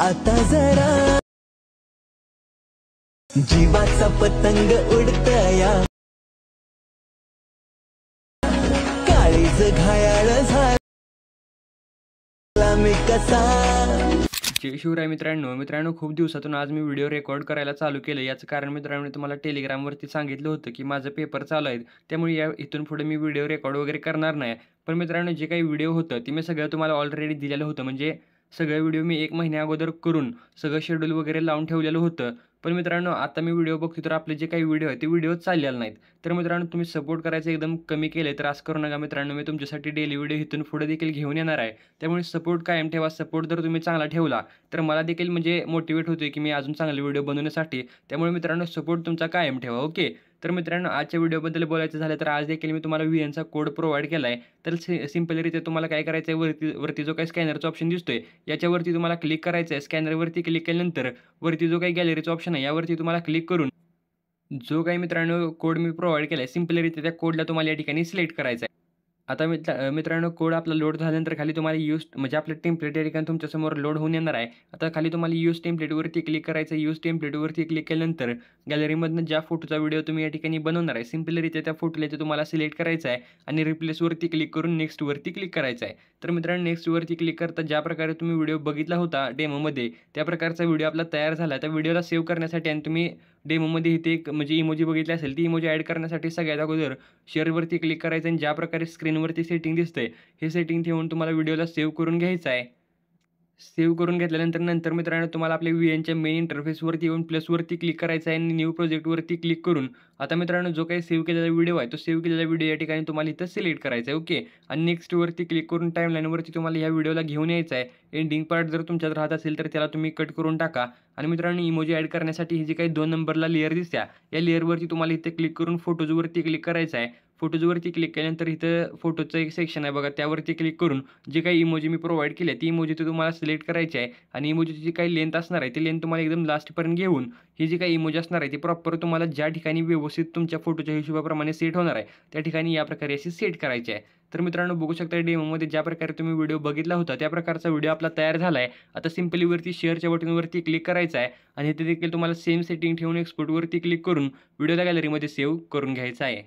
आता जरा जीवाचा पतंग उडतया, काळीज घायाळ झाला मी कसा। जय शिवराय मित्रांनो, खूप दिवसातून आज मी व्हिडिओ रेकॉर्ड करायला चालू केलं। याचं कारण मित्रांनो, तुम्हाला टेलिग्रामवरती सांगितलं होतं की माझं पेपर चालू आहे, त्यामुळे इथून पुढे मी व्हिडिओ रेकॉर्ड वगैरे करणार नाही। पण मित्रांनो, जे काही व्हिडिओ होतं ते मी सगळं तुम्हाला ऑलरेडी दिलेलं होतं, म्हणजे सगळे व्हिडिओ मी 1 महिन्या अगोदर करून सगळं शेड्यूल वगैरे लावून ठेवलेलं होतं। पण मित्रांनो, आता मी व्हिडिओ बघतो तर आपले जे काही व्हिडिओ आहेत ते व्हिडिओच चाललेले नाहीत। तर मित्रांनो, तुम्ही सपोर्ट करायचं एकदम कमी केले तर असं करू नका मित्रांनो, मी तुमच्यासाठी डेली व्हिडिओ इथून पुढे देखील घेऊन येणार आहे। त्यामुळे सपोर्ट कायम ठेवा। सपोर्ट जर तुम्ही चांगला ठेवला तर मला देखील म्हणजे मोटिवेट होते की मी अजून चांगले व्हिडिओ बनवण्यासाठी। त्यामुळे मित्रांनो, सपोर्ट तुमचा कायम ठेवा, ओके। तर मित्रांनो, आजच्या व्हिडिओबद्दल बोलायचं झालं तर आज देखील मी तुम्हाला VNचा कोड प्रोव्हाईड केला आहे। तर सिंपलरित्या तुम्हाला काय करायचं आहे, वरती जो काही स्कॅनरचा ऑप्शन दिसतोय याच्यावरती तुम्हाला क्लिक करायचं आहे। स्कॅनरवरती क्लिक केल्यानंतर वरती जो काही गॅलरीचा ऑप्शन आहे यावरती तुम्हाला क्लिक करून जो काही मित्रांनो कोड मी प्रोव्हाईड केला आहे, सिंपलरित्या त्या कोडला तुम्हाला या ठिकाणी सिलेक्ट करायचं आहे। आता मित्रांनो, कोड आपला लोड झाल्यानंतर खाली तुम्हाला यूज म्हणजे आपलं टेम्पलेट या ठिकाणी तुमच्यासमोर लोड होऊन येणार आहे। आता खाली तुम्हाला यूज टेम्पलेटवरती क्लिक करायचं आहे। यूज टेम्पलेटवरती क्लिक केल्यानंतर गॅलरीमधनं ज्या फोटोचा व्हिडिओ तुम्ही या ठिकाणी बनवणार आहे, सिंपलरित्या त्या फोटोला इथे तुम्हाला सिलेक्ट करायचं आहे आणि रिप्लेसवरती क्लिक करून नेक्स्टवरती क्लिक करायचं आहे। तर मित्रांनो, नेक्स्टवरती क्लिक करता ज्या प्रकारे तुम्ही व्हिडिओ बघितला होता डेमोमध्ये, त्या प्रकारचा व्हिडिओ आपला तयार झाला। त्या व्हिडिओला सेव्ह करण्यासाठी आणि तुम्ही डेमोमध्ये इथे एक म्हणजे इमोजी बघितली असेल, ती इमोजी ॲड करण्यासाठी सगळ्यात अगोदर शेअरवरती क्लिक करायचं आणि ज्या प्रकारे स्क्रीनवरती सेटिंग दिसतंय हे सेटिंग ठेवून तुम्हाला व्हिडिओला सेव्ह करून घ्यायचं आहे। सेव्ह करून घेतल्यानंतर मित्रांनो, तुम्हाला आपल्या VNच्या मेन इंटरफेसवरती येऊन प्लसवरती क्लिक करायचं आहे आणि न्यू प्रोजेक्टवरती क्लिक करून आता मित्रांनो, जो काही सेव्ह केलेला व्हिडिओ आहे तो सेव्ह केलेला व्हिडिओ या ठिकाणी तुम्हाला इथं सिलेक्ट करायचा आहे, ओके। आणि नेक्स्टवरती क्लिक करून टाईमलाईनवरती तुम्हाला ह्या व्हिडिओला घेऊन यायचं आहे। एंडिंग पार्ट जर तुमच्यात राहत असेल तर त्याला तुम्ही कट करून टाका। आणि मित्रांनो, इमोजी ॲड करण्यासाठी ही जी काही 2 नंबरला लेअर दिसत्या या लेअरवरती तुम्हाला इथे क्लिक करून फोटोजवरती क्लिक करायचं आहे। फोटोजवरती क्लिक केल्यानंतर इथं फोटोचं एक सेक्शन आहे बघा, त्यावरती क्लिक करून जी काही इमोजी मी प्रोव्हाईड केली आहे ती इमोजी तुम्हाला सिलेक्ट करायची आहे। आणि इमोजीची जी काही लेंथ असणार आहे ती लेंथ तुम्हाला एकदम लास्टपर्यंत घेऊन ही जी काही इमोजी असणार आहे ती प्रॉपर तुम्हाला ज्या ठिकाणी व्यवस्थित तुमच्या फोटोच्या हिशोबाप्रमाणे सेट होणार आहे त्या ठिकाणी या प्रकारे अशी सेट करायची आहे। तर मित्रांनो, बघू शकता डेमोमध्ये ज्या प्रकारे तुम्ही व्हिडिओ बघितला होता त्या प्रकारचा व्हिडिओ आपला तयार झाला आहे। आता सिंपली वरती शेअरच्या बटनवरती क्लिक करायचं आहे आणि इथे देखील तुम्हाला सेम सेटिंग ठेवून एक्सपोर्टवरती क्लिक करून व्हिडिओला गॅलरीमध्ये सेव्ह करून घ्यायचा आहे।